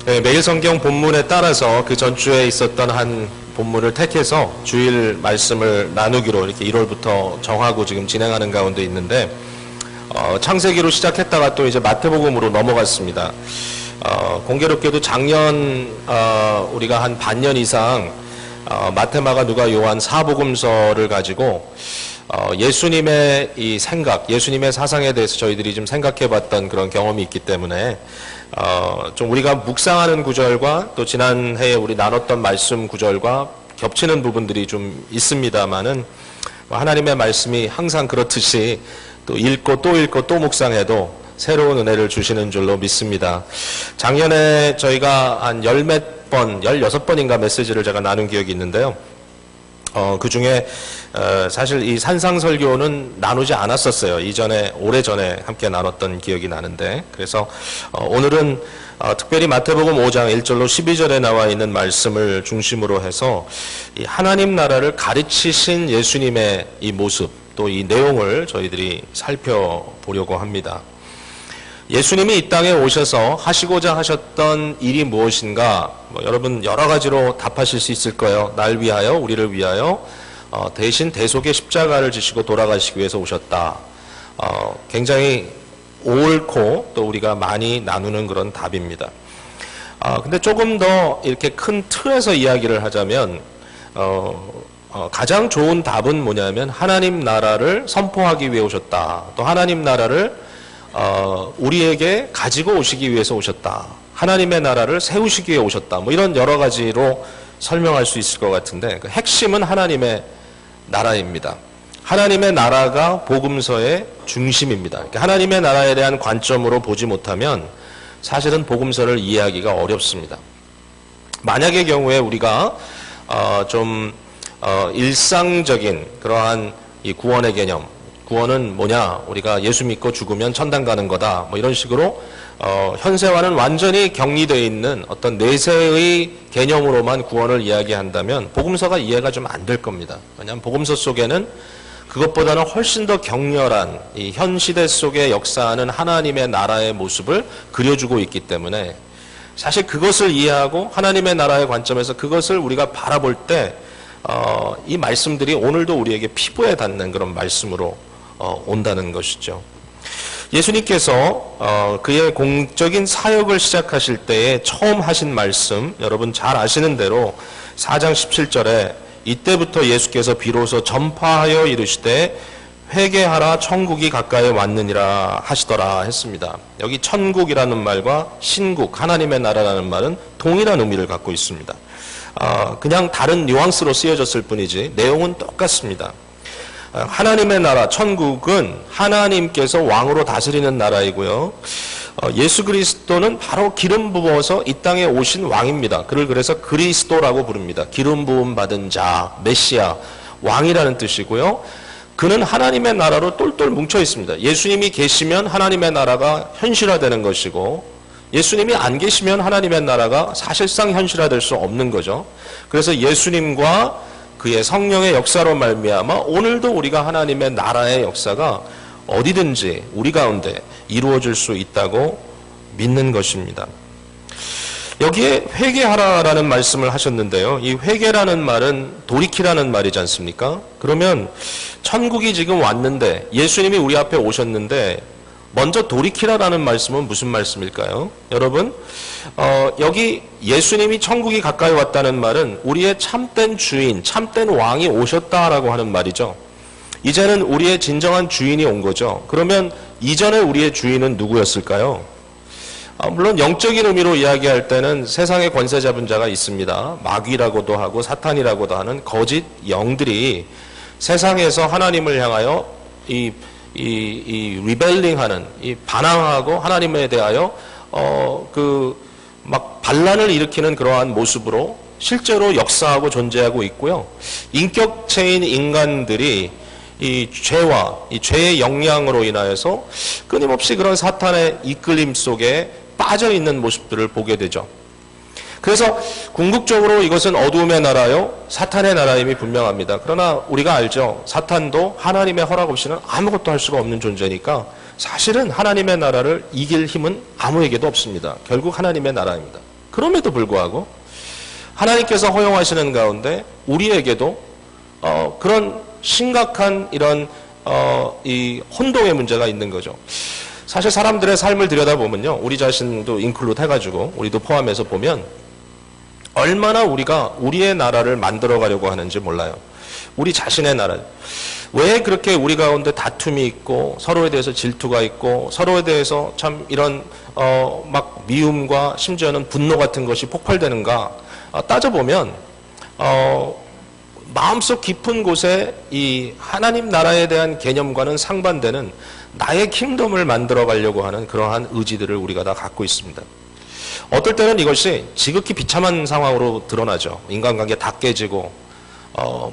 네, 매일 성경 본문에 따라서 그 전주에 있었던 한 본문을 택해서 주일 말씀을 나누기로 이렇게 1월부터 정하고 지금 진행하는 가운데 있는데, 창세기로 시작했다가 또 이제 마태복음으로 넘어갔습니다. 공교롭게도 작년 우리가 한 반년 이상 마태, 마가, 누가, 요한 사복음서를 가지고 예수님의 이 생각, 예수님의 사상에 대해서 저희들이 좀 생각해봤던 그런 경험이 있기 때문에 좀 우리가 묵상하는 구절과 또 지난해에 우리 나눴던 말씀 구절과 겹치는 부분들이 좀 있습니다만은 하나님의 말씀이 항상 그렇듯이 또 읽고 또 묵상해도 새로운 은혜를 주시는 줄로 믿습니다. 작년에 저희가 한 열몇 번, 16번인가 메시지를 제가 나눈 기억이 있는데요. 그 중에 사실 이 산상설교는 나누지 않았었어요. 이전에, 오래전에 함께 나눴던 기억이 나는데, 그래서 오늘은 특별히 마태복음 5장 1절로 12절에 나와 있는 말씀을 중심으로 해서 이 하나님 나라를 가르치신 예수님의 이 모습, 또 이 내용을 저희들이 살펴보려고 합니다. 예수님이 이 땅에 오셔서 하시고자 하셨던 일이 무엇인가, 여러분 여러 가지로 답하실 수 있을 거예요. 날 위하여, 우리를 위하여 대신 대속의 십자가를 지시고 돌아가시기 위해서 오셨다. 굉장히 옳고 또 우리가 많이 나누는 그런 답입니다. 근데 조금 더 이렇게 큰 틀에서 이야기를 하자면 가장 좋은 답은 뭐냐면 하나님 나라를 선포하기 위해 오셨다. 또 하나님 나라를 우리에게 가지고 오시기 위해서 오셨다. 하나님의 나라를 세우시기 위해 오셨다. 뭐 이런 여러 가지로 설명할 수 있을 것 같은데, 그 핵심은 하나님의 나라입니다. 하나님의 나라가 복음서의 중심입니다. 그러니까 하나님의 나라에 대한 관점으로 보지 못하면 사실은 복음서를 이해하기가 어렵습니다. 만약의 경우에 우리가 좀 일상적인 그러한 이 구원의 개념, 구원은 뭐냐, 우리가 예수 믿고 죽으면 천당 가는 거다, 뭐 이런 식으로 현세와는 완전히 격리되어 있는 어떤 내세의 개념으로만 구원을 이야기한다면 복음서가 이해가 좀 안 될 겁니다. 왜냐하면 복음서 속에는 그것보다는 훨씬 더 격렬한 이 현 시대 속에 역사하는 하나님의 나라의 모습을 그려주고 있기 때문에 사실 그것을 이해하고 하나님의 나라의 관점에서 그것을 우리가 바라볼 때 이 말씀들이 오늘도 우리에게 피부에 닿는 그런 말씀으로 온다는 것이죠. 예수님께서 그의 공적인 사역을 시작하실 때에 처음 하신 말씀, 여러분 잘 아시는 대로 4장 17절에 이때부터 예수께서 비로소 전파하여 이르시되 회개하라 천국이 가까이 왔느니라 하시더라 했습니다. 여기 천국이라는 말과 신국, 하나님의 나라라는 말은 동일한 의미를 갖고 있습니다. 그냥 다른 뉘앙스로 쓰여졌을 뿐이지 내용은 똑같습니다. 하나님의 나라, 천국은 하나님께서 왕으로 다스리는 나라이고요. 예수 그리스도는 바로 기름 부어서 이 땅에 오신 왕입니다. 그를 그래서 그리스도라고 부릅니다. 기름 부음 받은 자, 메시아, 왕이라는 뜻이고요. 그는 하나님의 나라로 똘똘 뭉쳐 있습니다. 예수님이 계시면 하나님의 나라가 현실화되는 것이고, 예수님이 안 계시면 하나님의 나라가 사실상 현실화될 수 없는 거죠. 그래서 예수님과 그의 성령의 역사로 말미암아 오늘도 우리가 하나님의 나라의 역사가 어디든지 우리 가운데 이루어질 수 있다고 믿는 것입니다. 여기에 회개하라라는 말씀을 하셨는데요. 이 회개라는 말은 돌이키라는 말이지 않습니까? 그러면 천국이 지금 왔는데, 예수님이 우리 앞에 오셨는데 먼저 돌이키라라는 말씀은 무슨 말씀일까요? 여러분, 여기 예수님이 천국이 가까이 왔다는 말은 우리의 참된 주인, 참된 왕이 오셨다라고 하는 말이죠. 이제는 우리의 진정한 주인이 온 거죠. 그러면 이전에 우리의 주인은 누구였을까요? 물론 영적인 의미로 이야기할 때는 세상의 권세 잡은 자가 있습니다. 마귀라고도 하고 사탄이라고도 하는 거짓 영들이 세상에서 하나님을 향하여 이 리벨링하는, 이 반항하고 하나님에 대하여 막 반란을 일으키는 그러한 모습으로 실제로 역사하고 존재하고 있고요. 인격체인 인간들이 이 죄와 이 죄의 영향으로 인하여서 끊임없이 그런 사탄의 이끌림 속에 빠져 있는 모습들을 보게 되죠. 그래서 궁극적으로 이것은 어두움의 나라요, 사탄의 나라임이 분명합니다. 그러나 우리가 알죠. 사탄도 하나님의 허락 없이는 아무것도 할 수가 없는 존재니까 사실은 하나님의 나라를 이길 힘은 아무에게도 없습니다. 결국 하나님의 나라입니다. 그럼에도 불구하고 하나님께서 허용하시는 가운데 우리에게도 그런 심각한 이런 이 혼동의 문제가 있는 거죠. 사실 사람들의 삶을 들여다보면요, 우리 자신도 인클루드 해가지고 우리도 포함해서 보면 얼마나 우리가 우리의 나라를 만들어 가려고 하는지 몰라요. 우리 자신의 나라. 왜 그렇게 우리 가운데 다툼이 있고 서로에 대해서 질투가 있고 서로에 대해서 참 이런 막 미움과 심지어는 분노 같은 것이 폭발되는가 따져보면 마음속 깊은 곳에 이 하나님 나라에 대한 개념과는 상반되는 나의 킹덤을 만들어 가려고 하는 그러한 의지들을 우리가 다 갖고 있습니다. 어떨 때는 이것이 지극히 비참한 상황으로 드러나죠. 인간관계 다 깨지고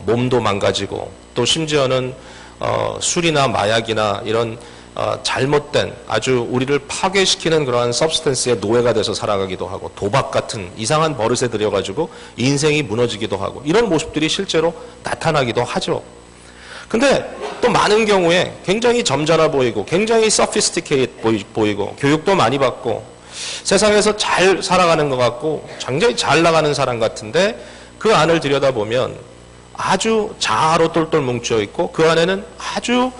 몸도 망가지고 또 심지어는 술이나 마약이나 이런 잘못된 아주 우리를 파괴시키는 그러한 서브스턴스의 노예가 돼서 살아가기도 하고 도박 같은 이상한 버릇에 들여가지고 인생이 무너지기도 하고 이런 모습들이 실제로 나타나기도 하죠. 근데 또 많은 경우에 굉장히 점잖아 보이고 굉장히 sophisticated 보이고 교육도 많이 받고 세상에서 잘 살아가는 것 같고 굉장히 잘 나가는 사람 같은데 그 안을 들여다보면 아주 자아로 똘똘 뭉쳐 있고 그 안에는 아주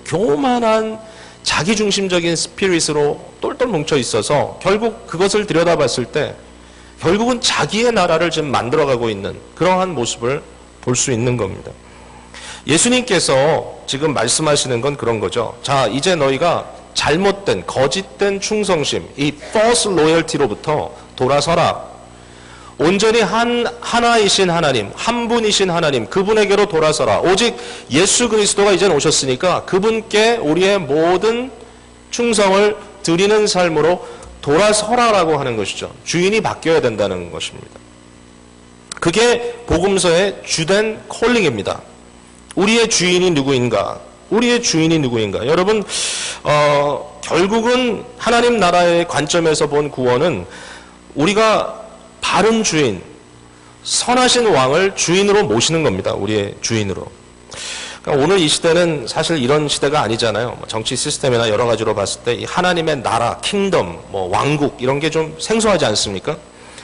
교만한 자기중심적인 스피릿으로 똘똘 뭉쳐 있어서 결국 그것을 들여다봤을 때 결국은 자기의 나라를 지금 만들어가고 있는 그러한 모습을 볼 수 있는 겁니다. 예수님께서 지금 말씀하시는 건 그런 거죠. 자, 이제 너희가 잘못된 거짓된 충성심, 이 false loyalty로부터 돌아서라. 온전히 하나이신 하나님, 한 분이신 하나님, 그분에게로 돌아서라. 오직 예수 그리스도가 이제 오셨으니까 그분께 우리의 모든 충성을 드리는 삶으로 돌아서라라고 하는 것이죠. 주인이 바뀌어야 된다는 것입니다. 그게 복음서의 주된 콜링입니다. 우리의 주인이 누구인가? 우리의 주인이 누구인가? 여러분, 결국은 하나님 나라의 관점에서 본 구원은 우리가 바른 주인, 선하신 왕을 주인으로 모시는 겁니다. 우리의 주인으로. 그러니까 오늘 이 시대는 사실 이런 시대가 아니잖아요. 정치 시스템이나 여러 가지로 봤을 때 이 하나님의 나라, 킹덤, 왕국 이런 게 좀 생소하지 않습니까?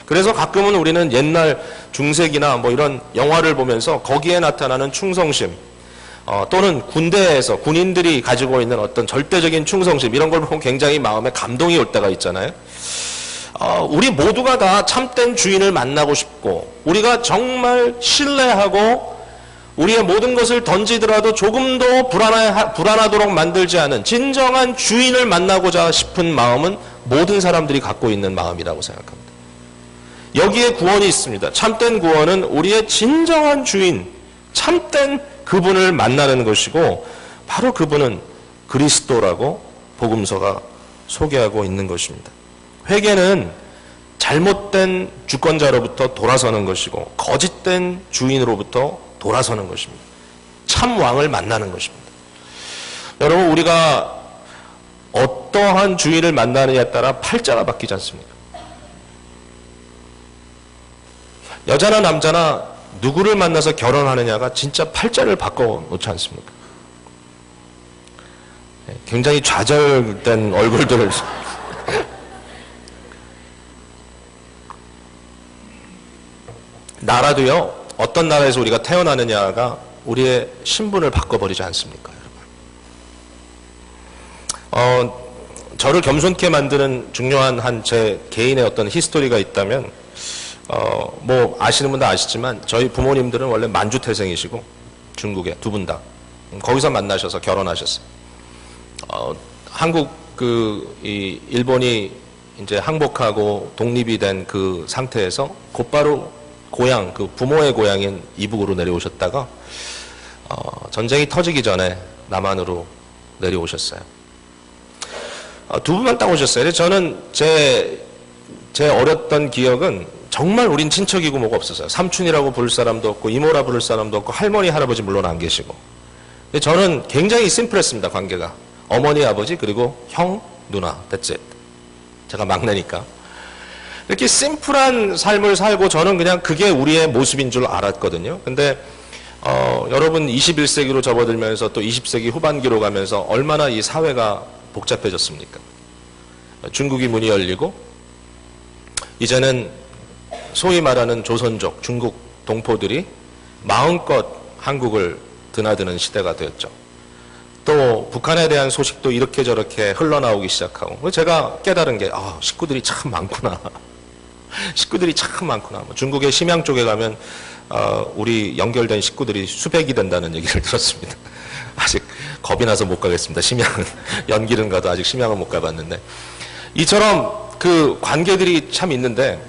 그래서 가끔은 우리는 옛날 중세기나 이런 영화를 보면서 거기에 나타나는 충성심, 또는 군대에서 군인들이 가지고 있는 어떤 절대적인 충성심 이런 걸 보면 굉장히 마음에 감동이 올 때가 있잖아요. 우리 모두가 다 참된 주인을 만나고 싶고 우리가 정말 신뢰하고 우리의 모든 것을 던지더라도 조금 더 불안하도록 만들지 않은 진정한 주인을 만나고자 싶은 마음은 모든 사람들이 갖고 있는 마음이라고 생각합니다. 여기에 구원이 있습니다. 참된 구원은 우리의 진정한 주인, 참된 그분을 만나는 것이고 바로 그분은 그리스도라고 복음서가 소개하고 있는 것입니다. 회개는 잘못된 주권자로부터 돌아서는 것이고 거짓된 주인으로부터 돌아서는 것입니다. 참 왕을 만나는 것입니다. 여러분, 우리가 어떠한 주인을 만나느냐에 따라 팔자가 바뀌지 않습니까? 여자나 남자나 누구를 만나서 결혼하느냐가 진짜 팔자를 바꿔놓지 않습니까? 굉장히 좌절된 얼굴들을 나라도요, 어떤 나라에서 우리가 태어나느냐가 우리의 신분을 바꿔버리지 않습니까, 여러분? 저를 겸손케 만드는 중요한 한 제 개인의 어떤 히스토리가 있다면, 아시는 분도 아시지만, 저희 부모님들은 원래 만주태생이시고, 중국에 두 분 다. 거기서 만나셔서 결혼하셨어요. 일본이 이제 항복하고 독립이 된 그 상태에서 곧바로 고향, 그 부모의 고향인 이북으로 내려오셨다가 전쟁이 터지기 전에 남한으로 내려오셨어요. 두 분만 딱 오셨어요. 저는 제 어렸던 기억은 정말 우린 친척이고 뭐가 없었어요. 삼촌이라고 부를 사람도 없고 이모라 부를 사람도 없고 할머니, 할아버지 물론 안 계시고. 저는 굉장히 심플했습니다, 관계가. 어머니, 아버지, 그리고 형, 누나, that's it. 제가 막내니까. 이렇게 심플한 삶을 살고 저는 그냥 그게 우리의 모습인 줄 알았거든요. 근데 여러분 21세기로 접어들면서 또 20세기 후반기로 가면서 얼마나 이 사회가 복잡해졌습니까? 중국이 문이 열리고 이제는 소위 말하는 조선족, 중국 동포들이 마음껏 한국을 드나드는 시대가 되었죠. 또 북한에 대한 소식도 이렇게 저렇게 흘러나오기 시작하고, 제가 깨달은 게 식구들이 참 많구나. 식구들이 참 많구나. 중국의 심양 쪽에 가면 우리 연결된 식구들이 수백이 된다는 얘기를 들었습니다. 아직 겁이 나서 못 가겠습니다. 심양은 연길은 가도 아직 심양은 못 가봤는데, 이처럼 그 관계들이 참 있는데,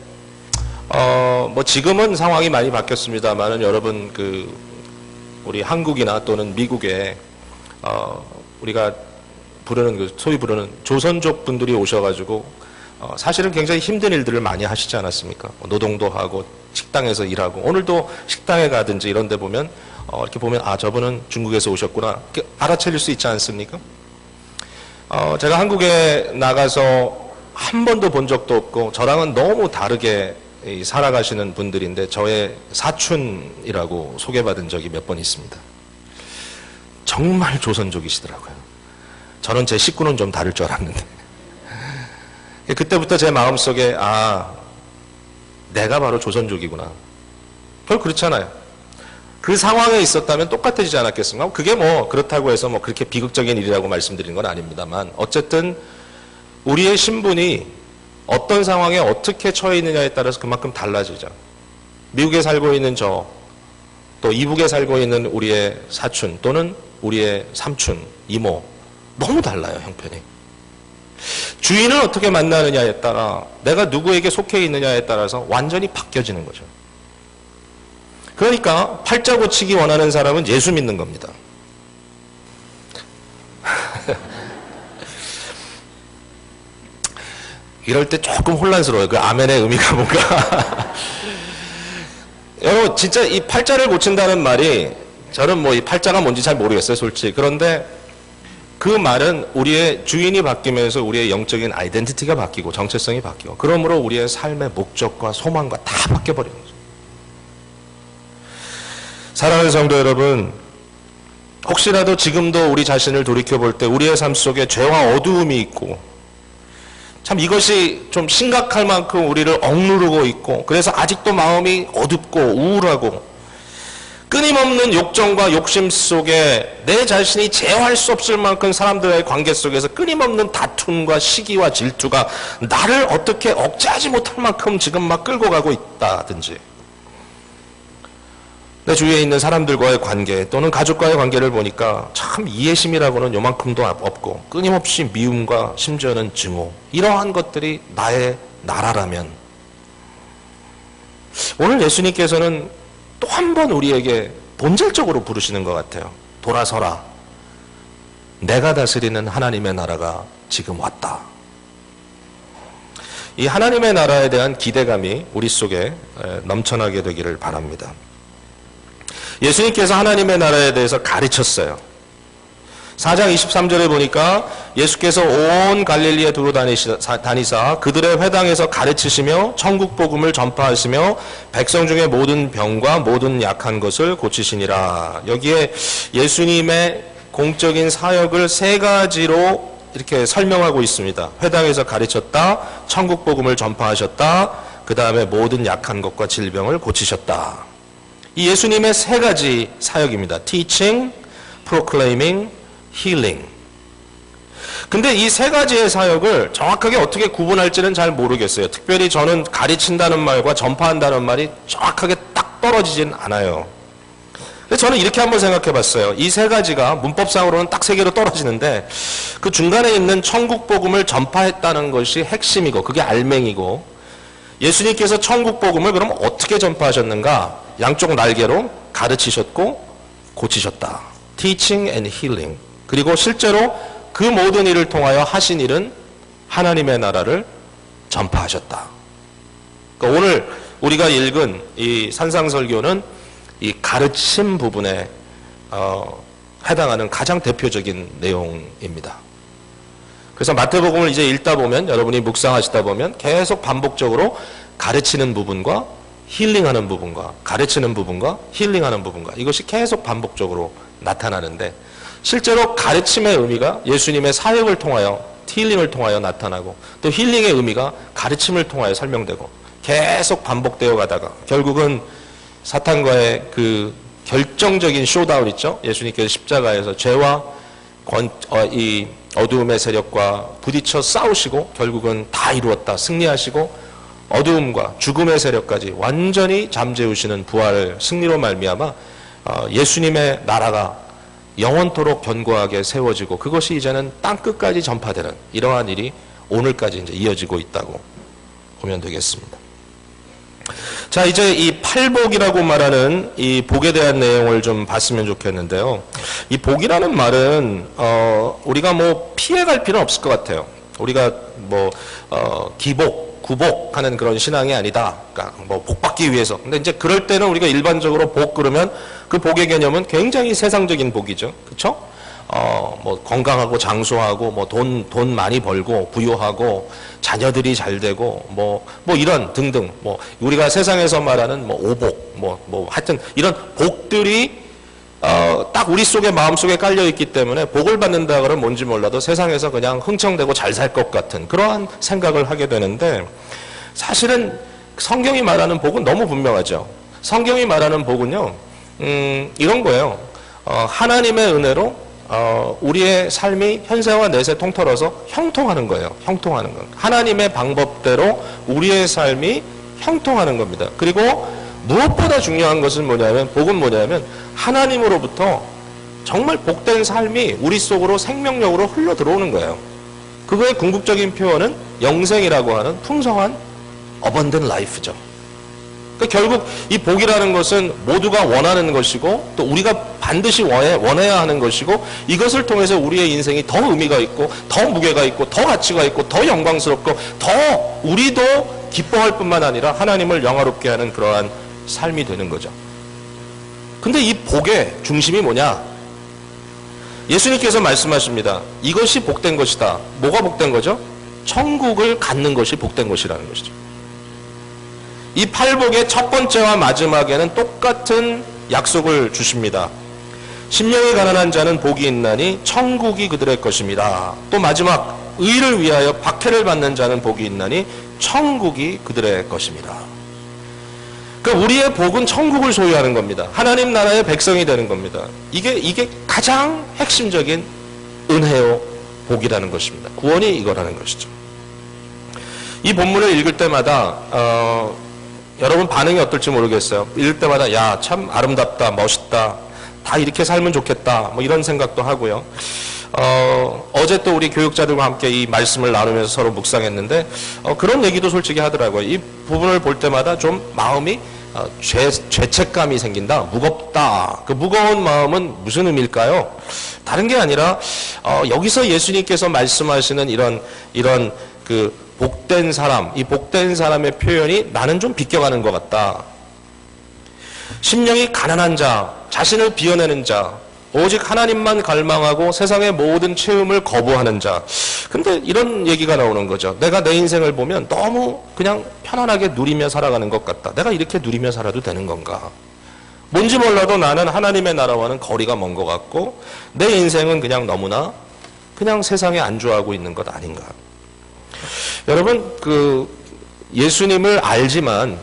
뭐 지금은 상황이 많이 바뀌었습니다만은 여러분 우리 한국이나 또는 미국에 우리가 부르는 소위 부르는 조선족 분들이 오셔가지고 사실은 굉장히 힘든 일들을 많이 하시지 않았습니까? 노동도 하고 식당에서 일하고, 오늘도 식당에 가든지 이런 데 보면 이렇게 보면 저분은 중국에서 오셨구나 알아차릴 수 있지 않습니까? 제가 한국에 나가서 한 번도 본 적도 없고 저랑은 너무 다르게 살아가시는 분들인데, 저의 사촌이라고 소개받은 적이 몇 번 있습니다. 정말 조선족이시더라고요. 저는 제 식구는 좀 다를 줄 알았는데, 그때부터 제 마음속에 내가 바로 조선족이구나. 결국 그렇잖아요. 그 상황에 있었다면 똑같아지지 않았겠습니까? 그게 뭐 그렇다고 해서 뭐 그렇게 비극적인 일이라고 말씀드리는 건 아닙니다만, 어쨌든 우리의 신분이 어떤 상황에 어떻게 처해 있느냐에 따라서 그만큼 달라지죠. 미국에 살고 있는 또 이북에 살고 있는 우리의 사촌 또는 우리의 삼촌, 이모, 너무 달라요, 형편이. 주인을 어떻게 만나느냐에 따라, 내가 누구에게 속해 있느냐에 따라서 완전히 바뀌어지는 거죠. 그러니까 팔자 고치기 원하는 사람은 예수 믿는 겁니다. 이럴 때 조금 혼란스러워요. 그 아멘의 의미가 뭔가. 여러분, 진짜 이 팔자를 고친다는 말이, 저는 뭐 이 팔자가 뭔지 잘 모르겠어요, 솔직히. 그런데 그 말은 우리의 주인이 바뀌면서 우리의 영적인 아이덴티티가 바뀌고 정체성이 바뀌고, 그러므로 우리의 삶의 목적과 소망과 다 바뀌어버리는 거죠. 사랑하는 성도 여러분, 혹시라도 지금도 우리 자신을 돌이켜볼 때 우리의 삶 속에 죄와 어두움이 있고, 참 이것이 좀 심각할 만큼 우리를 억누르고 있고, 그래서 아직도 마음이 어둡고 우울하고 끊임없는 욕정과 욕심 속에 내 자신이 제어할 수 없을 만큼 사람들과의 관계 속에서 끊임없는 다툼과 시기와 질투가 나를 어떻게 억제하지 못할 만큼 지금 막 끌고 가고 있다든지, 내 주위에 있는 사람들과의 관계 또는 가족과의 관계를 보니까 참 이해심이라고는 요만큼도 없고 끊임없이 미움과 심지어는 증오, 이러한 것들이 나의 나라라면, 오늘 예수님께서는 또 한 번 우리에게 본질적으로 부르시는 것 같아요. 돌아서라. 내가 다스리는 하나님의 나라가 지금 왔다. 이 하나님의 나라에 대한 기대감이 우리 속에 넘쳐나게 되기를 바랍니다. 예수님께서 하나님의 나라에 대해서 가르쳤어요. 4장 23절에 보니까 예수께서 온 갈릴리에 두루 다니사 그들의 회당에서 가르치시며 천국 복음을 전파하시며 백성 중에 모든 병과 모든 약한 것을 고치시니라. 여기에 예수님의 공적인 사역을 세 가지로 이렇게 설명하고 있습니다. 회당에서 가르쳤다, 천국 복음을 전파하셨다, 그 다음에 모든 약한 것과 질병을 고치셨다. 이 예수님의 세 가지 사역입니다. Teaching, Proclaiming, Healing. 근데 이 세 가지의 사역을 정확하게 어떻게 구분할지는 잘 모르겠어요. 특별히 저는 가르친다는 말과 전파한다는 말이 정확하게 딱 떨어지진 않아요. 그래서 저는 이렇게 한번 생각해 봤어요. 이 세 가지가 문법상으로는 딱 세 개로 떨어지는데, 그 중간에 있는 천국 복음을 전파했다는 것이 핵심이고 그게 알맹이고, 예수님께서 천국 복음을 그럼 어떻게 전파하셨는가? 양쪽 날개로 가르치셨고 고치셨다. Teaching and Healing. 그리고 실제로 그 모든 일을 통하여 하신 일은 하나님의 나라를 전파하셨다. 그러니까 오늘 우리가 읽은 이 산상설교는 이 가르침 부분에 해당하는 가장 대표적인 내용입니다. 그래서 마태복음을 이제 읽다 보면, 여러분이 묵상하시다 보면 계속 반복적으로 가르치는 부분과 힐링하는 부분과 가르치는 부분과 힐링하는 부분과 이것이 계속 반복적으로 나타나는데, 실제로 가르침의 의미가 예수님의 사역을 통하여, 힐링을 통하여 나타나고, 또 힐링의 의미가 가르침을 통하여 설명되고, 계속 반복되어 가다가 결국은 사탄과의 그 결정적인 쇼다운 있죠. 예수님께서 십자가에서 죄와 이 어두움의 세력과 부딪혀 싸우시고 결국은 다 이루었다 승리하시고 어두움과 죽음의 세력까지 완전히 잠재우시는 부활 승리로 말미암아 예수님의 나라가 영원토록 견고하게 세워지고 그것이 이제는 땅끝까지 전파되는 이러한 일이 오늘까지 이제 이어지고 있다고 보면 되겠습니다. 자, 이제 이 팔복이라고 말하는 이 복에 대한 내용을 좀 봤으면 좋겠는데요. 이 복이라는 말은 우리가 뭐 피해갈 필요는 없을 것 같아요. 우리가 뭐 기복, 구복하는 그런 신앙이 아니다. 그러니까 뭐 복받기 위해서. 근데 이제 그럴 때는 우리가 일반적으로 복 그러면 그 복의 개념은 굉장히 세상적인 복이죠. 그렇죠? 뭐 건강하고 장수하고 뭐 돈 많이 벌고 부유하고 자녀들이 잘 되고 뭐 이런 등등 뭐 우리가 세상에서 말하는 뭐 오복 뭐 하여튼 이런 복들이 딱 우리 속에 마음속에 깔려 있기 때문에 복을 받는다 그러면 뭔지 몰라도 세상에서 그냥 흥청대고 잘 살 것 같은 그러한 생각을 하게 되는데 사실은 성경이 말하는 복은 너무 분명하죠. 성경이 말하는 복은요 이런 거예요. 하나님의 은혜로 우리의 삶이 현세와 내세 통틀어서 형통하는 거예요. 형통하는 거. 하나님의 방법대로 우리의 삶이 형통하는 겁니다. 그리고 무엇보다 중요한 것은 뭐냐면 복은 뭐냐면 하나님으로부터 정말 복된 삶이 우리 속으로 생명력으로 흘러 들어오는 거예요. 그거의 궁극적인 표현은 영생이라고 하는 풍성한 abundant life죠. 그러니까 결국 이 복이라는 것은 모두가 원하는 것이고 또 우리가 반드시 원해야 하는 것이고 이것을 통해서 우리의 인생이 더 의미가 있고 더 무게가 있고 더 가치가 있고 더 영광스럽고 더 우리도 기뻐할 뿐만 아니라 하나님을 영화롭게 하는 그러한 삶이 되는 거죠. 근데 이 복의 중심이 뭐냐? 예수님께서 말씀하십니다. 이것이 복된 것이다. 뭐가 복된 거죠? 천국을 갖는 것이 복된 것이라는 것이죠. 이 팔복의 첫 번째와 마지막에는 똑같은 약속을 주십니다. 심령이 가난한 자는 복이 있나니 천국이 그들의 것입니다. 또 마지막 의를 위하여 박해를 받는 자는 복이 있나니 천국이 그들의 것입니다. 그러니까 우리의 복은 천국을 소유하는 겁니다. 하나님 나라의 백성이 되는 겁니다. 이게 가장 핵심적인 은혜요 복이라는 것입니다. 구원이 이거라는 것이죠. 이 본문을 읽을 때마다 여러분 반응이 어떨지 모르겠어요. 읽을 때마다 야, 참 아름답다, 멋있다, 다 이렇게 살면 좋겠다, 뭐 이런 생각도 하고요. 어제 또 우리 교육자들과 함께 이 말씀을 나누면서 서로 묵상했는데 그런 얘기도 솔직히 하더라고요. 이 부분을 볼 때마다 좀 마음이 죄책감이 생긴다, 무겁다. 그 무거운 마음은 무슨 의미일까요? 다른 게 아니라 여기서 예수님께서 말씀하시는 이런 그 복된 사람, 이 복된 사람의 표현이 나는 좀 비껴가는 것 같다. 심령이 가난한 자, 자신을 비워내는 자, 오직 하나님만 갈망하고 세상의 모든 체험을 거부하는 자. 근데 이런 얘기가 나오는 거죠. 내가 내 인생을 보면 너무 그냥 편안하게 누리며 살아가는 것 같다. 내가 이렇게 누리며 살아도 되는 건가? 뭔지 몰라도 나는 하나님의 나라와는 거리가 먼 것 같고 내 인생은 그냥 너무나 그냥 세상에 안주하고 있는 것 아닌가? 여러분, 예수님을 알지만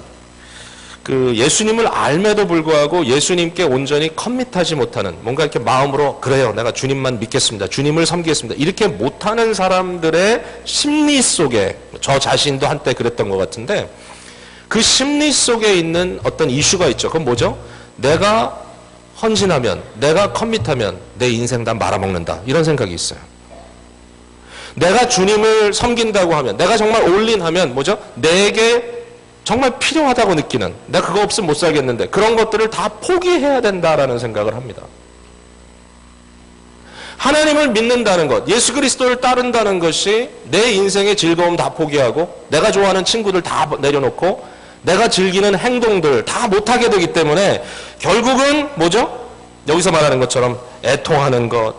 예수님을 알매도 불구하고 예수님께 온전히 커밋하지 못하는 뭔가 이렇게 마음으로 그래요, 내가 주님만 믿겠습니다, 주님을 섬기겠습니다, 이렇게 못하는 사람들의 심리 속에 저 자신도 한때 그랬던 것 같은데 그 심리 속에 있는 어떤 이슈가 있죠. 그건 뭐죠? 내가 헌신하면, 내가 커밋하면 내 인생 다 말아먹는다, 이런 생각이 있어요. 내가 주님을 섬긴다고 하면, 내가 정말 올인하면 뭐죠? 내게 정말 필요하다고 느끼는, 내가 그거 없으면 못 살겠는데 그런 것들을 다 포기해야 된다라는 생각을 합니다. 하나님을 믿는다는 것, 예수 그리스도를 따른다는 것이 내 인생의 즐거움 다 포기하고 내가 좋아하는 친구들 다 내려놓고 내가 즐기는 행동들 다 못하게 되기 때문에 결국은 뭐죠? 여기서 말하는 것처럼 애통하는 것,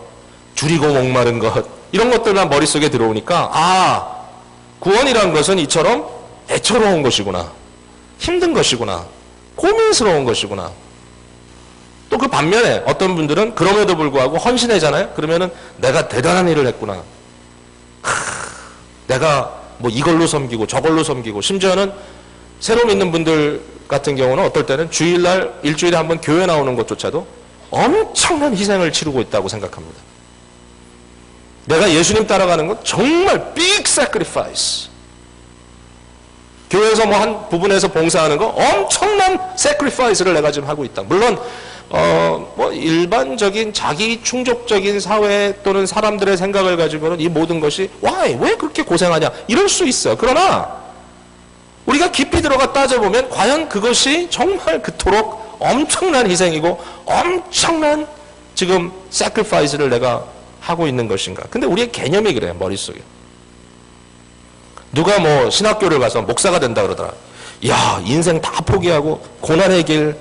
줄이고 목마른 것, 이런 것들만 머릿속에 들어오니까 구원이란 것은 이처럼 애처로운 것이구나, 힘든 것이구나, 고민스러운 것이구나. 또 그 반면에 어떤 분들은 그럼에도 불구하고 헌신하잖아요. 그러면은 내가 대단한 일을 했구나, 내가 뭐 이걸로 섬기고 저걸로 섬기고 심지어는 새로 믿는 분들 같은 경우는 어떨 때는 주일날 일주일에 한번 교회 나오는 것조차도 엄청난 희생을 치르고 있다고 생각합니다. 내가 예수님 따라가는 건 정말 big sacrifice. 교회에서 뭐 한 부분에서 봉사하는 거 엄청난 sacrifice를 내가 지금 하고 있다. 물론 뭐 일반적인 자기 충족적인 사회 또는 사람들의 생각을 가지고는 이 모든 것이 why? 왜 그렇게 고생하냐? 이럴 수 있어요. 그러나 우리가 깊이 들어가 따져보면 과연 그것이 정말 그토록 엄청난 희생이고 엄청난 지금 sacrifice를 내가 하고 있는 것인가? 근데 우리의 개념이 그래요. 머릿속에. 누가 뭐 신학교를 가서 목사가 된다 그러더라. 야, 인생 다 포기하고 고난의 길,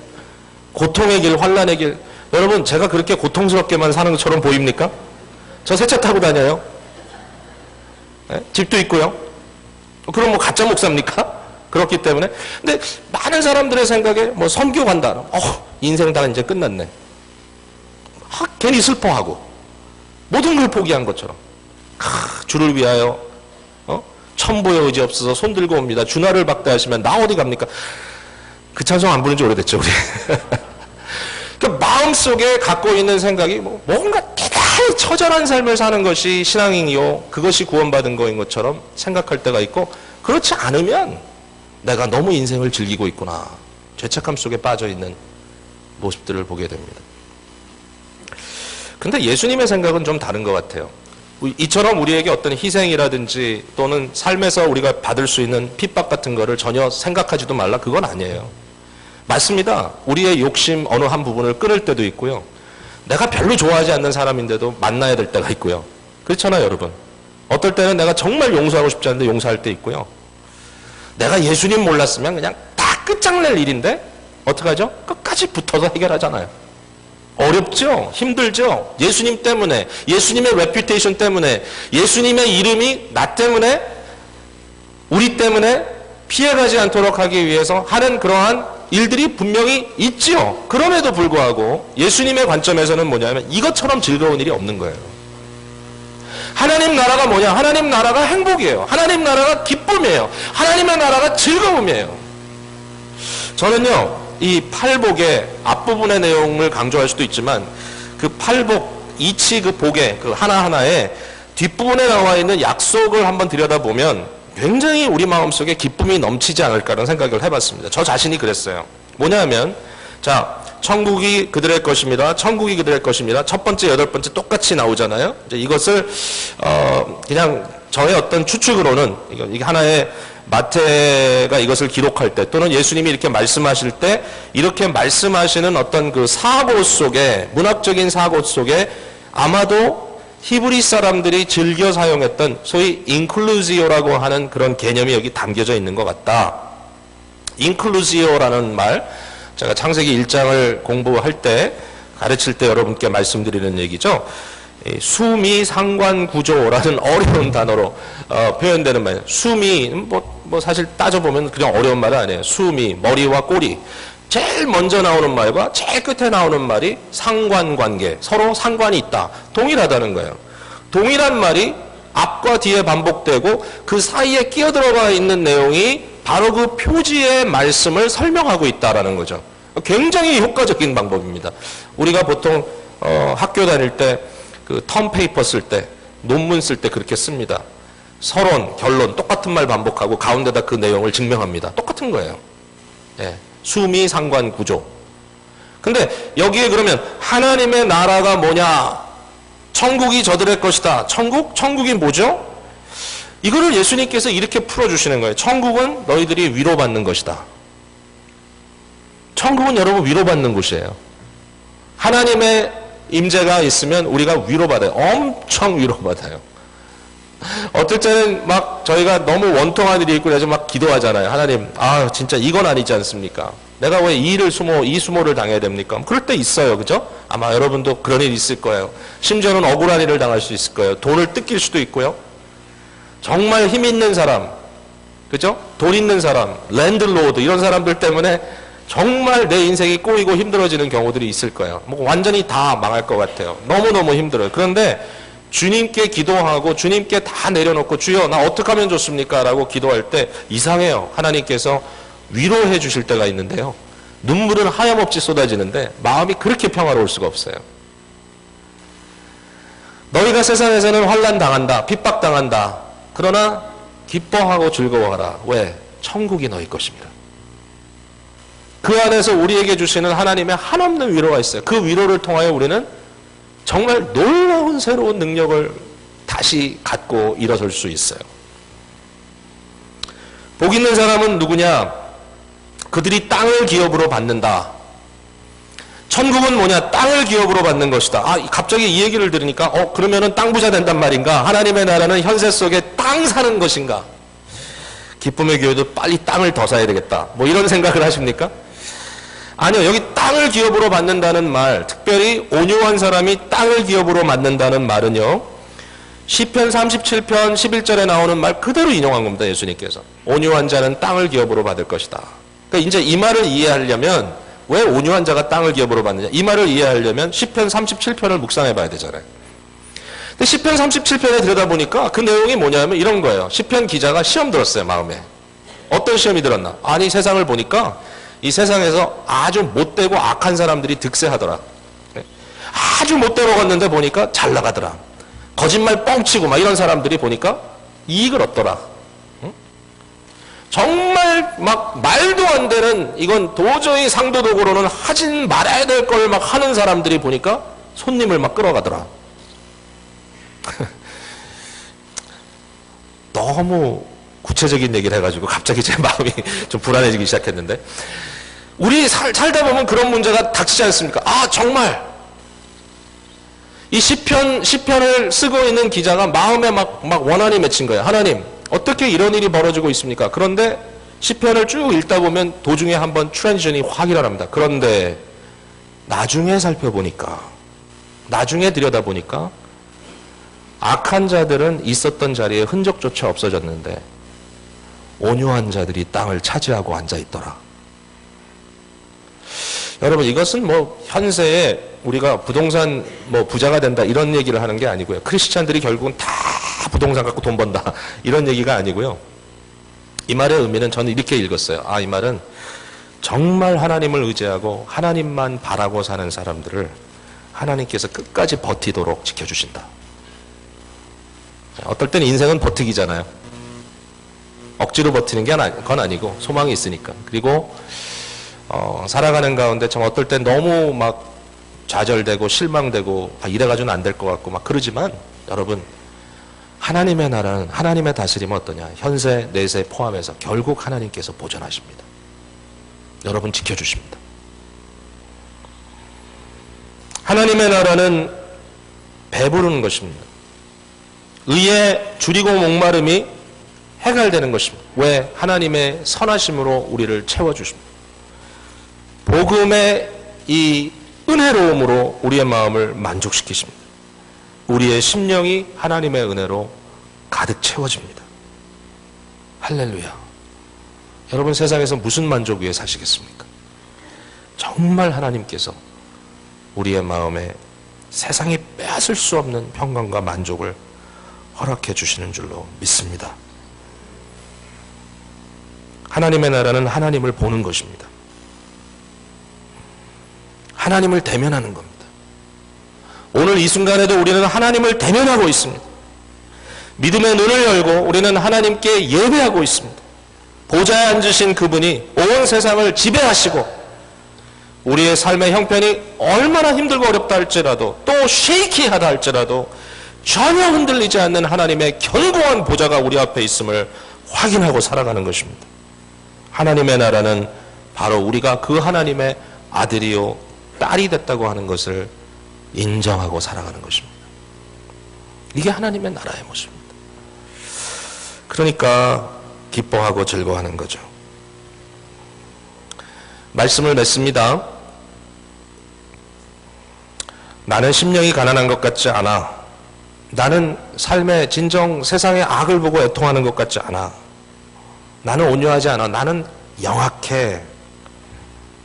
고통의 길, 환난의 길. 여러분, 제가 그렇게 고통스럽게만 사는 것처럼 보입니까? 저 새 차 타고 다녀요. 네? 집도 있고요. 그럼 뭐 가짜 목사입니까? 그렇기 때문에. 근데 많은 사람들의 생각에 뭐 선교 간다. 인생 다 이제 끝났네. 괜히 슬퍼하고 모든 걸 포기한 것처럼. 주를 위하여 천부의 의지 없어서 손 들고 옵니다. 주나를 박대하시면 나 어디 갑니까? 그 찬송 안 부른 지 오래됐죠, 우리. 그러니까 마음속에 갖고 있는 생각이 뭔가 대단히 처절한 삶을 사는 것이 신앙이요, 그것이 구원받은 거인 것처럼 생각할 때가 있고, 그렇지 않으면 내가 너무 인생을 즐기고 있구나, 죄책감 속에 빠져있는 모습들을 보게 됩니다. 근데 예수님의 생각은 좀 다른 것 같아요. 이처럼 우리에게 어떤 희생이라든지 또는 삶에서 우리가 받을 수 있는 핍박 같은 거를 전혀 생각하지도 말라, 그건 아니에요. 맞습니다. 우리의 욕심 어느 한 부분을 끊을 때도 있고요. 내가 별로 좋아하지 않는 사람인데도 만나야 될 때가 있고요. 그렇잖아요, 여러분. 어떨 때는 내가 정말 용서하고 싶지 않은데 용서할 때 있고요. 내가 예수님 몰랐으면 그냥 다 끝장낼 일인데 어떡하죠? 끝까지 붙어서 해결하잖아요. 어렵죠? 힘들죠? 예수님 때문에, 예수님의 레퓨테이션 때문에, 예수님의 이름이 나 때문에, 우리 때문에 피해가지 않도록 하기 위해서 하는 그러한 일들이 분명히 있지요. 그럼에도 불구하고 예수님의 관점에서는 뭐냐면 이것처럼 즐거운 일이 없는 거예요. 하나님 나라가 뭐냐? 하나님 나라가 행복이에요. 하나님 나라가 기쁨이에요. 하나님의 나라가 즐거움이에요. 저는요, 이 팔복의 앞부분의 내용을 강조할 수도 있지만 그 팔복, 이치 그 복의 그 하나하나에 뒷부분에 나와 있는 약속을 한번 들여다보면 굉장히 우리 마음속에 기쁨이 넘치지 않을까라는 생각을 해봤습니다. 저 자신이 그랬어요. 뭐냐면, 자, 천국이 그들의 것입니다. 천국이 그들의 것입니다. 첫 번째, 여덟 번째 똑같이 나오잖아요. 이제 이것을 그냥 저의 어떤 추측으로는 이게 하나의 마태가 이것을 기록할 때 또는 예수님이 이렇게 말씀하실 때 이렇게 말씀하시는 어떤 그 사고 속에, 문학적인 사고 속에 아마도 히브리 사람들이 즐겨 사용했던 소위 인클루지오라고 하는 그런 개념이 여기 담겨져 있는 것 같다. 인클루지오라는 말, 제가 창세기 1장을 공부할 때, 가르칠 때 여러분께 말씀드리는 얘기죠. 수미 상관 구조라는 어려운 단어로 표현되는 말. 수미, 뭐 사실 따져보면 그냥 어려운 말은 아니에요. 수미, 머리와 꼬리. 제일 먼저 나오는 말과 제일 끝에 나오는 말이 상관관계, 서로 상관이 있다, 동일하다는 거예요. 동일한 말이 앞과 뒤에 반복되고 그 사이에 끼어들어가 있는 내용이 바로 그 표지의 말씀을 설명하고 있다라는 거죠. 굉장히 효과적인 방법입니다. 우리가 보통 학교 다닐 때 그 텀 페이퍼 쓸 때, 논문 쓸 때 그렇게 씁니다. 서론, 결론 똑같은 말 반복하고 가운데다 그 내용을 증명합니다. 똑같은 거예요. 예. 수미 상관 구조. 근데 여기에 그러면 하나님의 나라가 뭐냐? 천국이 저들의 것이다. 천국이 뭐죠? 이거를 예수님께서 이렇게 풀어주시는 거예요. 천국은 너희들이 위로받는 것이다. 천국은 여러분 위로받는 곳이에요. 하나님의 임재가 있으면 우리가 위로받아요. 엄청 위로받아요. 어떨 때는 막 저희가 너무 원통한 일이 있고 그래서 막 기도하잖아요. 하나님, 진짜 이건 아니지 않습니까? 내가 왜 이 수모를 당해야 됩니까? 그럴 때 있어요. 그죠? 아마 여러분도 그런 일 있을 거예요. 심지어는 억울한 일을 당할 수 있을 거예요. 돈을 뜯길 수도 있고요. 정말 힘 있는 사람, 그죠? 돈 있는 사람, 랜드로드 이런 사람들 때문에 정말 내 인생이 꼬이고 힘들어지는 경우들이 있을 거예요. 뭐 완전히 다 망할 것 같아요. 너무너무 힘들어요. 그런데 주님께 기도하고 주님께 다 내려놓고 주여 나 어떻게 하면 좋습니까? 라고 기도할 때 이상해요. 하나님께서 위로해 주실 때가 있는데요. 눈물은 하염없이 쏟아지는데 마음이 그렇게 평화로울 수가 없어요. 너희가 세상에서는 환난 당한다, 핍박당한다. 그러나 기뻐하고 즐거워하라. 왜? 천국이 너희 것입니다. 그 안에서 우리에게 주시는 하나님의 한없는 위로가 있어요. 그 위로를 통하여 우리는 정말 놀라운 새로운 능력을 다시 갖고 일어설 수 있어요. 복 있는 사람은 누구냐? 그들이 땅을 기업으로 받는다. 천국은 뭐냐? 땅을 기업으로 받는 것이다. 갑자기 이 얘기를 들으니까 그러면은 땅 부자 된단 말인가? 하나님의 나라는 현세 속에 땅 사는 것인가? 기쁨의 교회도 빨리 땅을 더 사야 되겠다. 뭐 이런 생각을 하십니까? 아니요. 여기 땅을 기업으로 받는다는 말, 특별히 온유한 사람이 땅을 기업으로 받는다는 말은요, 시편 37편 11절에 나오는 말 그대로 인용한 겁니다. 예수님께서. 온유한 자는 땅을 기업으로 받을 것이다. 그러니까 이제 이 말을 이해하려면, 왜 온유한 자가 땅을 기업으로 받느냐? 이 말을 이해하려면 시편 37편을 묵상해 봐야 되잖아요. 근데 시편 37편에 들여다보니까 그 내용이 뭐냐면 이런 거예요. 시편 기자가 시험 들었어요, 마음에. 어떤 시험이 들었나? 아니, 세상을 보니까 이 세상에서 아주 못되고 악한 사람들이 득세하더라. 아주 못돼 먹었는데 보니까 잘 나가더라. 거짓말 뻥치고 막 이런 사람들이 보니까 이익을 얻더라. 정말 막 말도 안 되는, 이건 도저히 상도덕으로는 하진 말아야 될 걸 막 하는 사람들이 보니까 손님을 막 끌어가더라. 너무 구체적인 얘기를 해가지고 갑자기 제 마음이 좀 불안해지기 시작했는데, 우리 살다 보면 그런 문제가 닥치지 않습니까? 정말 이 시편을 쓰고 있는 기자가 마음에 막 원한이 맺힌 거예요. 하나님, 어떻게 이런 일이 벌어지고 있습니까? 그런데 시편을 쭉 읽다 보면 도중에 한번 트랜지션이 확 일어납니다. 그런데 나중에 살펴보니까, 나중에 들여다보니까 악한 자들은 있었던 자리에 흔적조차 없어졌는데 온유한 자들이 땅을 차지하고 앉아있더라. 여러분, 이것은 뭐 현세에 우리가 부동산 부자가 된다 이런 얘기를 하는 게 아니고요. 크리스찬들이 결국은 다 부동산 갖고 돈 번다 이런 얘기가 아니고요. 이 말의 의미는 저는 이렇게 읽었어요. 이 말은 정말 하나님을 의지하고 하나님만 바라고 사는 사람들을 하나님께서 끝까지 버티도록 지켜주신다. 어떨 때는 인생은 버티기잖아요. 억지로 버티는 건 아니고 소망이 있으니까. 그리고 살아가는 가운데 참 어떨 땐 너무 막 좌절되고 실망되고 이래가지고는 안 될 것 같고 막 그러지만, 여러분, 하나님의 나라는, 하나님의 다스림은 어떠냐? 현세, 내세 포함해서 결국 하나님께서 보존하십니다. 여러분 지켜주십니다. 하나님의 나라는 배부르는 것입니다. 의에 줄이고 목마름이 해갈되는 것입니다. 왜? 하나님의 선하심으로 우리를 채워주십니다. 복음의 이 은혜로움으로 우리의 마음을 만족시키십니다. 우리의 심령이 하나님의 은혜로 가득 채워집니다. 할렐루야. 여러분, 세상에서 무슨 만족 위에 사시겠습니까? 정말 하나님께서 우리의 마음에 세상이 빼앗을 수 없는 평강과 만족을 허락해 주시는 줄로 믿습니다. 하나님의 나라는 하나님을 보는 것입니다. 하나님을 대면하는 겁니다. 오늘 이 순간에도 우리는 하나님을 대면하고 있습니다. 믿음의 눈을 열고 우리는 하나님께 예배하고 있습니다. 보좌에 앉으신 그분이 온 세상을 지배하시고, 우리의 삶의 형편이 얼마나 힘들고 어렵다 할지라도, 또 쉐이키하다 할지라도 전혀 흔들리지 않는 하나님의 견고한 보좌가 우리 앞에 있음을 확인하고 살아가는 것입니다. 하나님의 나라는 바로 우리가 그 하나님의 아들이요 딸이 됐다고 하는 것을 인정하고 살아가는 것입니다. 이게 하나님의 나라의 모습입니다. 그러니까 기뻐하고 즐거워하는 거죠. 말씀을 맺습니다. 나는 심령이 가난한 것 같지 않아. 나는 삶의 진정 세상의 악을 보고 애통하는 것 같지 않아. 나는 온유하지 않아. 나는 영악해.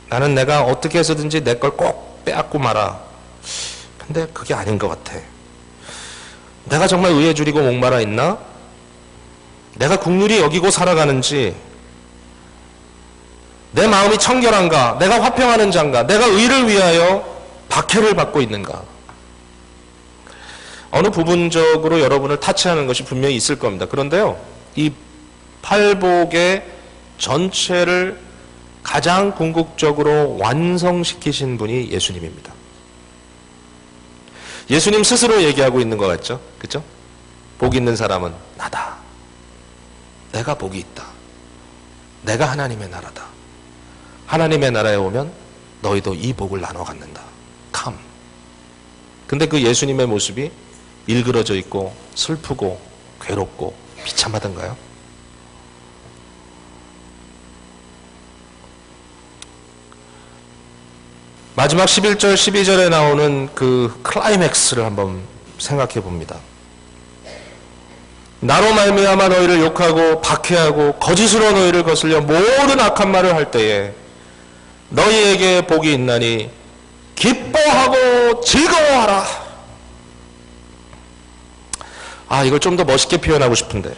나는 내가 어떻게 해서든지 내 걸 꼭 빼앗고 말아. 근데 그게 아닌 것 같아. 내가 정말 의에 줄이고 목말아 있나? 내가 국률이 여기고 살아가는지, 내 마음이 청결한가? 내가 화평하는 자인가? 내가 의를 위하여 박해를 받고 있는가? 어느 부분적으로 여러분을 타치하는 것이 분명히 있을 겁니다. 그런데요, 이 팔복의 전체를 가장 궁극적으로 완성시키신 분이 예수님입니다. 예수님 스스로 얘기하고 있는 것 같죠? 그죠? 복 있는 사람은 나다. 내가 복이 있다. 내가 하나님의 나라다. 하나님의 나라에 오면 너희도 이 복을 나눠 갖는다. Come. 근데 그 예수님의 모습이 일그러져 있고 슬프고 괴롭고 비참하던가요? 마지막 11절, 12절에 나오는 그 클라이맥스를 한번 생각해 봅니다. 나로 말미암아 너희를 욕하고 박해하고 거짓으로 너희를 거슬려 모든 악한 말을 할 때에 너희에게 복이 있나니 기뻐하고 즐거워하라. 아, 이걸 좀 더 멋있게 표현하고 싶은데,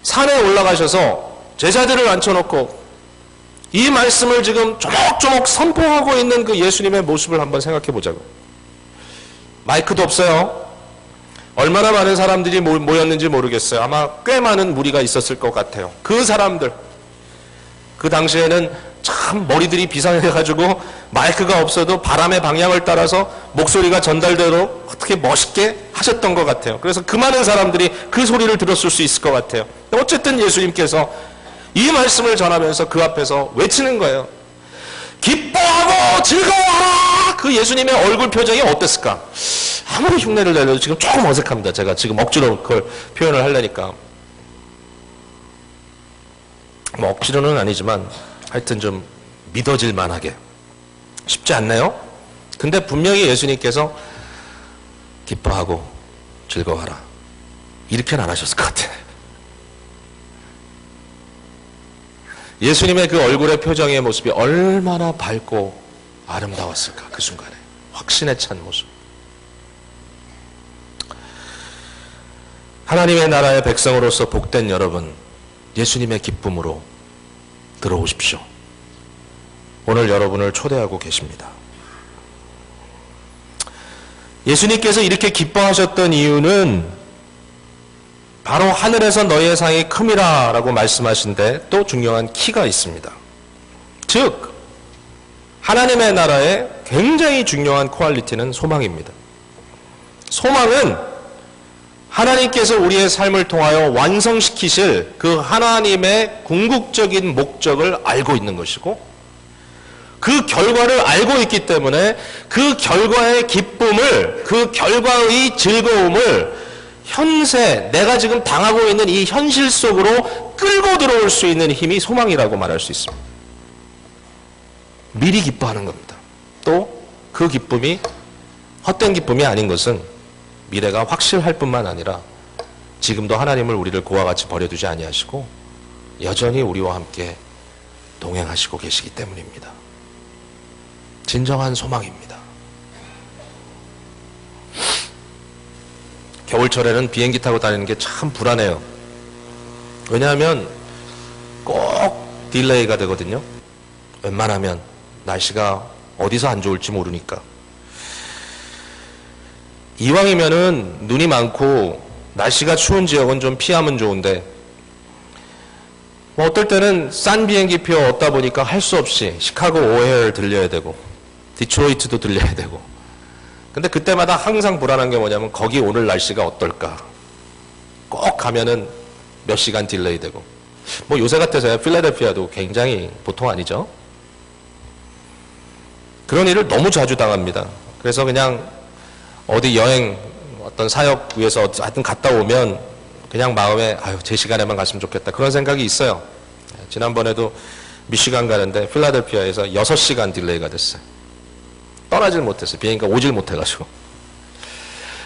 산에 올라가셔서 제자들을 앉혀놓고 이 말씀을 지금 조목조목 선포하고 있는 그 예수님의 모습을 한번 생각해 보자고. 마이크도 없어요. 얼마나 많은 사람들이 모였는지 모르겠어요. 아마 꽤 많은 무리가 있었을 것 같아요. 그 사람들, 그 당시에는 참 머리들이 비상해가지고 마이크가 없어도 바람의 방향을 따라서 목소리가 전달되도록 어떻게 멋있게 하셨던 것 같아요. 그래서 그 많은 사람들이 그 소리를 들었을 수 있을 것 같아요. 어쨌든 예수님께서 이 말씀을 전하면서 그 앞에서 외치는 거예요. 기뻐하고 즐거워하라! 그 예수님의 얼굴 표정이 어땠을까? 아무리 흉내를 내려도 지금 조금 어색합니다. 제가 지금 억지로 그걸 표현을 하려니까. 뭐 억지로는 아니지만 하여튼 좀 믿어질 만하게. 쉽지 않나요? 근데 분명히 예수님께서 기뻐하고 즐거워하라. 이렇게는 안 하셨을 것 같아요. 예수님의 그 얼굴의 표정의 모습이 얼마나 밝고 아름다웠을까. 그 순간에 확신에 찬 모습. 하나님의 나라의 백성으로서 복된 여러분, 예수님의 기쁨으로 들어오십시오. 오늘 여러분을 초대하고 계십니다. 예수님께서 이렇게 기뻐하셨던 이유는 바로 하늘에서 너희의 상이 큼이라 라고 말씀하신데 또 중요한 키가 있습니다. 즉 하나님의 나라의 굉장히 중요한 퀄리티는 소망입니다. 소망은 하나님께서 우리의 삶을 통하여 완성시키실 그 하나님의 궁극적인 목적을 알고 있는 것이고, 그 결과를 알고 있기 때문에 그 결과의 기쁨을, 그 결과의 즐거움을 현세, 내가 지금 당하고 있는 이 현실 속으로 끌고 들어올 수 있는 힘이 소망이라고 말할 수 있습니다. 미리 기뻐하는 겁니다. 또 그 기쁨이 헛된 기쁨이 아닌 것은 미래가 확실할 뿐만 아니라 지금도 하나님을 우리를 그와 같이 버려두지 아니하시고 여전히 우리와 함께 동행하시고 계시기 때문입니다. 진정한 소망입니다. 겨울철에는 비행기 타고 다니는 게 참 불안해요. 왜냐하면 꼭 딜레이가 되거든요. 웬만하면 날씨가 어디서 안 좋을지 모르니까. 이왕이면은 눈이 많고 날씨가 추운 지역은 좀 피하면 좋은데, 뭐 어떨 때는 싼 비행기표 얻다 보니까 할 수 없이 시카고 오헤어를 들려야 되고 디트로이트도 들려야 되고. 근데 그때마다 항상 불안한 게 뭐냐면 거기 오늘 날씨가 어떨까. 꼭 가면은 몇 시간 딜레이 되고. 뭐 요새 같아서야 필라델피아도 굉장히 보통 아니죠. 그런 일을 너무 자주 당합니다. 그래서 그냥 어디 여행 어떤 사역 위해서 하여튼 갔다 오면 그냥 마음에 아유 제 시간에만 갔으면 좋겠다 그런 생각이 있어요. 지난번에도 미시간 가는데 필라델피아에서 6시간 딜레이가 됐어요. 떠나질 못했어요. 비행기가 오질 못해가지고.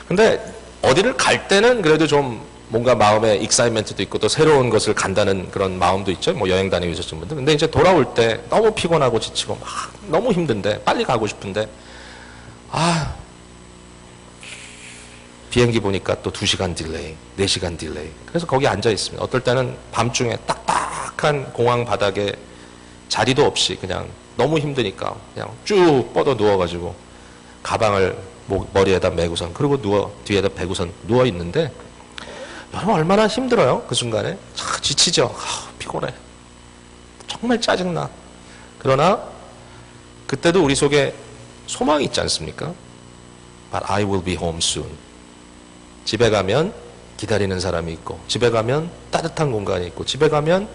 근데 어디를 갈 때는 그래도 좀 뭔가 마음에 익사이먼트도 있고 또 새로운 것을 간다는 그런 마음도 있죠. 뭐 여행 다니고 있었던 분들. 근데 이제 돌아올 때 너무 피곤하고 지치고 막 너무 힘든데 빨리 가고 싶은데 비행기 보니까 또 2시간 딜레이, 4시간 딜레이. 그래서 거기 앉아 있습니다. 어떨 때는 밤중에 딱딱 척박한 공항 바닥에 자리도 없이 그냥 너무 힘드니까 그냥 쭉 뻗어 누워가지고 가방을 머리에다 메고선 그리고 뒤에다 베고선 누워 있는데 여러분 얼마나 힘들어요 그 순간에. 지치죠. 피곤해. 정말 짜증나. 그러나 그때도 우리 속에 소망이 있지 않습니까? But I will be home soon. 집에 가면 기다리는 사람이 있고, 집에 가면 따뜻한 공간이 있고, 집에 가면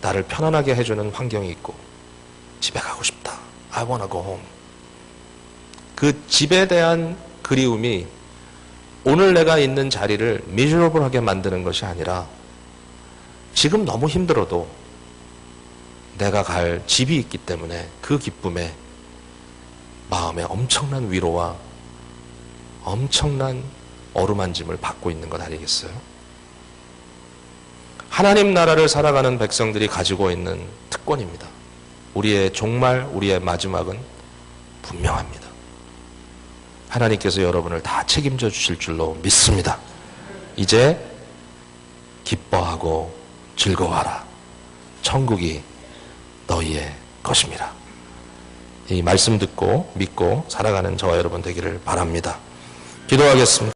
나를 편안하게 해주는 환경이 있고, 집에 가고 싶다. I wanna go home. 그 집에 대한 그리움이 오늘 내가 있는 자리를 miserable하게 만드는 것이 아니라 지금 너무 힘들어도 내가 갈 집이 있기 때문에 그 기쁨에 마음에 엄청난 위로와 엄청난 어루만짐을 받고 있는 것 아니겠어요? 하나님 나라를 살아가는 백성들이 가지고 있는 특권입니다. 우리의 종말, 우리의 마지막은 분명합니다. 하나님께서 여러분을 다 책임져 주실 줄로 믿습니다. 이제 기뻐하고 즐거워하라. 천국이 너희의 것입니다. 이 말씀 듣고 믿고 살아가는 저와 여러분 되기를 바랍니다. 기도하겠습니다.